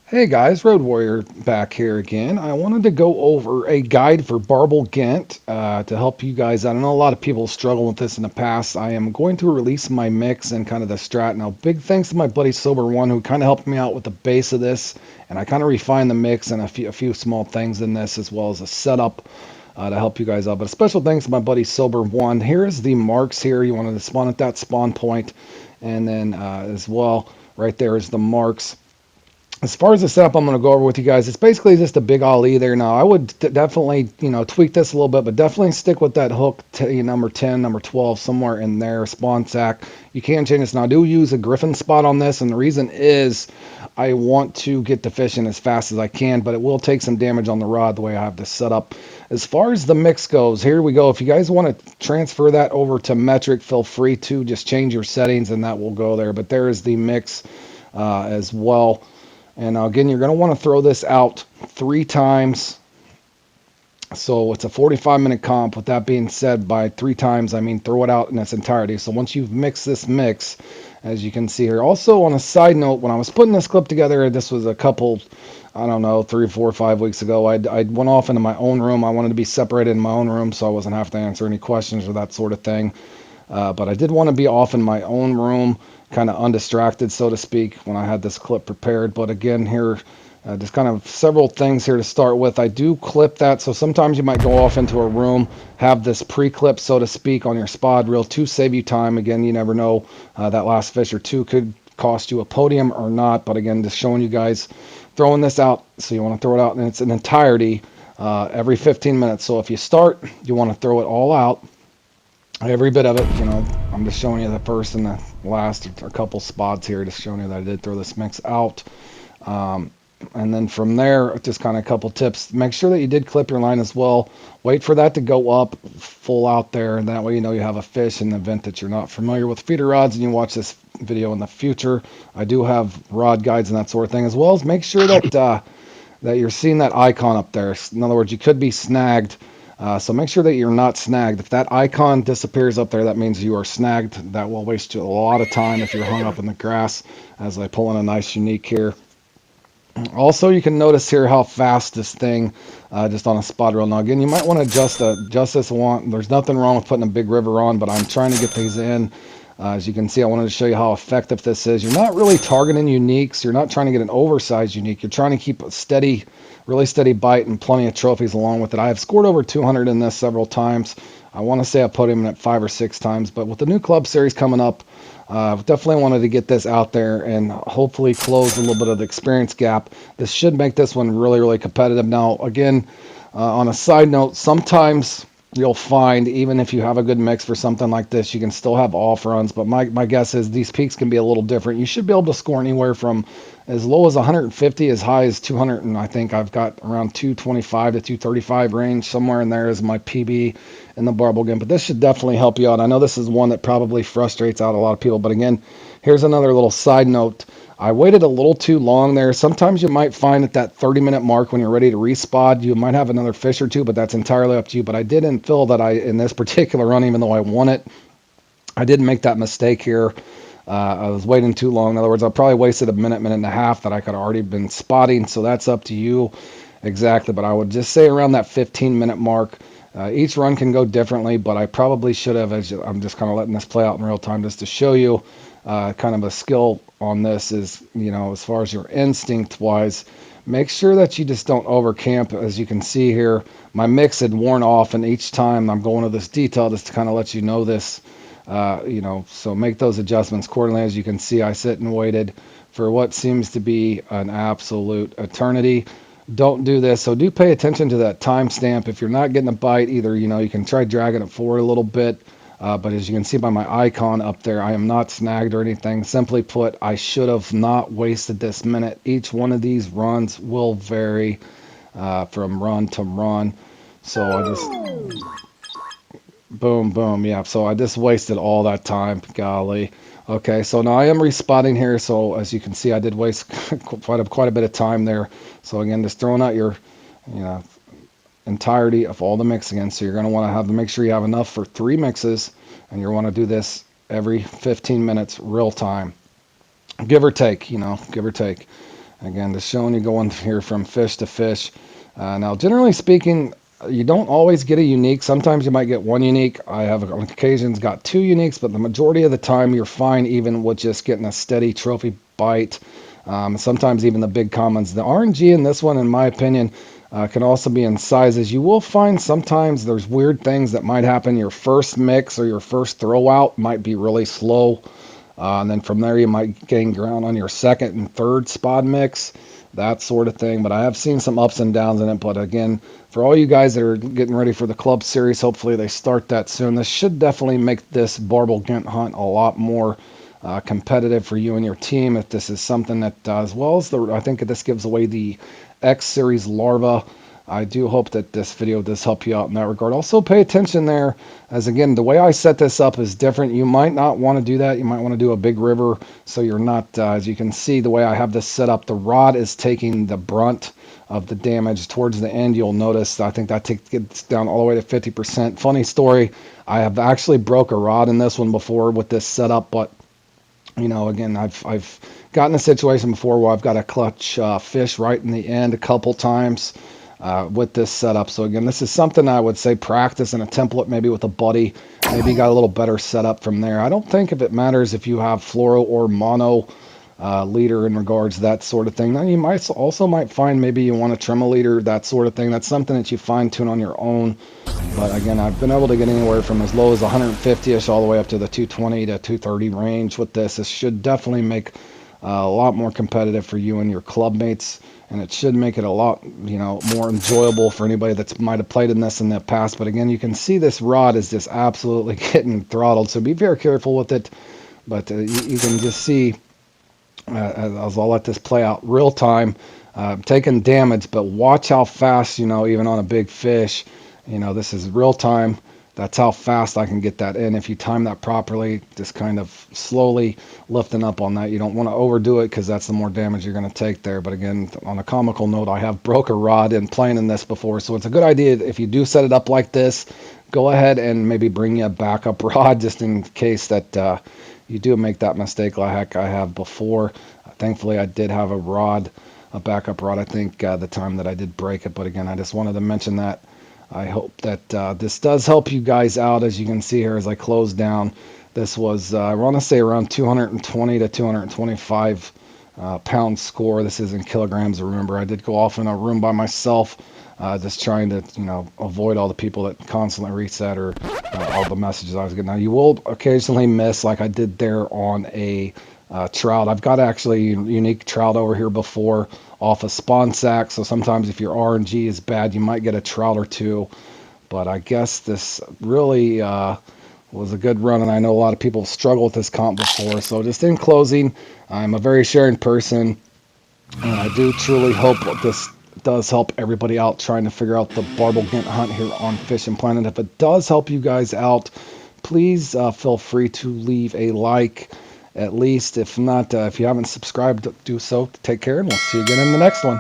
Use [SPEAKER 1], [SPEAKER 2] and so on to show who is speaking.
[SPEAKER 1] Hey guys, Road Warrior back here again. I wanted to go over a guide for Barbel Ghent to help you guys out. I know a lot of people struggle with this in the past. I am going to release my mix and kind of the strat. Now, big thanks to my buddy Sober One who kind of helped me out with the base of this, and I kind of refined the mix and a few small things in this as well as a setup to help you guys out. But a special thanks to my buddy Sober One. Here's the marks here. You wanted to spawn at that spawn point, and then as well, right there is the marks. As far as the setup, I'm going to go over with you guys. It's basically just a big ollie there. Now, I would definitely, tweak this a little bit, but definitely stick with that hook number 10, number 12, somewhere in there, spawn sack. You can change this. Now, I do use a griffin spot on this, and the reason is I want to get the fish in as fast as I can, but it will take some damage on the rod the way I have this set up. As far as the mix goes, here we go. If you guys want to transfer that over to metric, feel free to just change your settings, and that will go there. But there is the mix as well. And again, you're going to want to throw this out 3 times. So it's a 45-minute comp. With that being said, by 3 times, I mean throw it out in its entirety. So once you've mixed this mix, as you can see here. Also, on a side note, when I was putting this clip together, this was a couple, I don't know, 3, 4, 5 weeks ago, I went off into my own room. I wanted to be separated in my own room so I wasn't having to answer any questions or that sort of thing. But I did want to be off in my own room, kind of undistracted, so to speak, when I had this clip prepared. But again, here, just kind of several things here to start with. I do clip that, so sometimes you might go off into a room, have this pre-clip, so to speak, on your spot reel to save you time. Again, you never know, that last fish or two could cost you a podium or not. But again, just showing you guys throwing this out. So you want to throw it out in its entirety every 15 minutes. So if you start, you want to throw it all out. Every bit of it, I'm just showing you the first and the last, a couple spots here, just showing you that I did throw this mix out. And then from there, just kind of a couple tips. Make sure that you did clip your line as well. Wait for that to go up full out there, and that way you know you have a fish in the event that you're not familiar with feeder rods and you watch this video in the future. I do have rod guides and that sort of thing, as well as make sure that that you're seeing that icon up there. In other words, you could be snagged. So make sure that you're not snagged. If that icon disappears up there, that means you are snagged. That will waste you a lot of time if you're hung up in the grass, as I pull in a nice unique here. Also, you can notice here how fast this thing, just on a spot reel. Now, again, you might want to adjust this one. There's nothing wrong with putting a big river on, but I'm trying to get these in. As you can see, I wanted to show you how effective this is. You're not really targeting uniques. You're not trying to get an oversized unique. You're trying to keep a steady, really steady bite and plenty of trophies along with it. I have scored over 200 in this several times. I want to say I put him at 5 or 6 times, but with the new club series coming up, definitely wanted to get this out there and hopefully close a little bit of the experience gap. This should make this one really, really competitive. Now, again, on a side note, sometimes you'll find, even if you have a good mix for something like this, you can still have off runs. But my guess is these peaks can be a little different. You should be able to score anywhere from as low as 150, as high as 200, and I think I've got around 225 to 235 range. Somewhere in there is my PB in the Barbel Ghent. But this should definitely help you out. I know this is one that probably frustrates out a lot of people. But again, here's another little side note. I waited a little too long there. Sometimes you might find at that 30-minute mark when you're ready to respot, you might have another fish or two, but that's entirely up to you. But I didn't feel that in this particular run, even though I won it, I didn't make that mistake here. I was waiting too long. In other words, I probably wasted a minute, minute and a half that I could have already been spotting. So that's up to you exactly. But I would just say around that 15-minute mark. Each run can go differently, but I probably should have. I'm just kind of letting this play out in real time just to show you kind of a skill on this is, as far as your instinct wise, make sure that you just don't overcamp. As you can see here, my mix had worn off, and each time I'm going to this detail just to kind of let you know this. So make those adjustments accordingly. As you can see, I sit and waited for what seems to be an absolute eternity. Don't do this. So do pay attention to that timestamp. If you're not getting a bite, either, you can try dragging it forward a little bit. But as you can see by my icon up there, I am not snagged or anything. Simply put, I should have not wasted this minute. Each one of these runs will vary from run to run. So I just... Boom, boom. Yeah, so I just wasted all that time. Golly. Okay, so now I am respotting here. So as you can see, I did waste quite a bit of time there. So again, just throwing out your, entirety of all the mix again. So you're going to want to make sure you have enough for 3 mixes, and you want to do this every 15 minutes, real time, give or take. Give or take. Again, just showing you going here from fish to fish. Now, generally speaking, you don't always get a unique. Sometimes you might get one unique. I have on occasions got two uniques, but the majority of the time you're fine even with just getting a steady trophy bite. Sometimes even the big commons. The RNG in this one, in my opinion, can also be in sizes. You will find sometimes there's weird things that might happen. Your first mix or your first throw out might be really slow. And then from there you might gain ground on your second and third spot mix, that sort of thing. But I have seen some ups and downs in it. But again, for all you guys that are getting ready for the club series, hopefully they start that soon. This should definitely make this Barbel Ghent hunt a lot more competitive for you and your team. If this is something that, as well as I think this gives away the X series larva. I do hope that this video does help you out in that regard. Also pay attention there, as again, the way I set this up is different. You might not want to do that. You might want to do a big river so you're not, as you can see, the way I have this set up, the rod is taking the brunt of the damage towards the end. You'll notice, I think that gets down all the way to 50%. Funny story, I have actually broke a rod in this one before with this setup, but you know, again, I've gotten a situation before where I've got a clutch fish right in the end a couple times with this setup. So again, this is something I would say practice in a template, maybe with a buddy. Maybe you got a little better setup from there. I don't think if it matters if you have fluoro or mono leader in regards to that sort of thing. Now you might find maybe you want to trim a leader, that sort of thing. That's something that you fine tune on your own. But again, I've been able to get anywhere from as low as 150ish all the way up to the 220 to 230 range with this. This should definitely make a lot more competitive for you and your club mates, and it should make it a lot, you know, more enjoyable for anybody that might have played in this in the past. But again, you can see this rod is just absolutely getting throttled, so be very careful with it. But you can just see, as I'll let this play out real time, taking damage, but watch how fast, you know, even on a big fish, you know, this is real time. That's how fast I can get that in. If you time that properly, just kind of slowly lifting up on that. You don't want to overdo it because that's the more damage you're going to take there. But again, on a comical note, I have broke a rod in playing in this before. So it's a good idea if you do set it up like this, go ahead and maybe bring you a backup rod just in case that you do make that mistake like I have before. Thankfully, I did have a backup rod, I think, the time that I did break it. But again, I just wanted to mention that. I hope that this does help you guys out. As you can see here, as I close down, this was, I want to say, around 220 to 225 pound score. This is in kilograms. Remember, I did go off in a room by myself, just trying to, you know, avoid all the people that constantly reset or all the messages I was getting. Now, you will occasionally miss, like I did there on a trout. I've got actually unique trout over here before off a spawn sack, so sometimes if your RNG is bad, you might get a trout or two. But I guess this really was a good run, and I know a lot of people struggle with this comp before. So just in closing, I'm a very sharing person, and I do truly hope this does help everybody out trying to figure out the Barbel Ghent hunt here on Fishing Planet. If it does help you guys out, please feel free to leave a like. At least, if not, if you haven't subscribed, do so. Take care, and we'll see you again in the next one.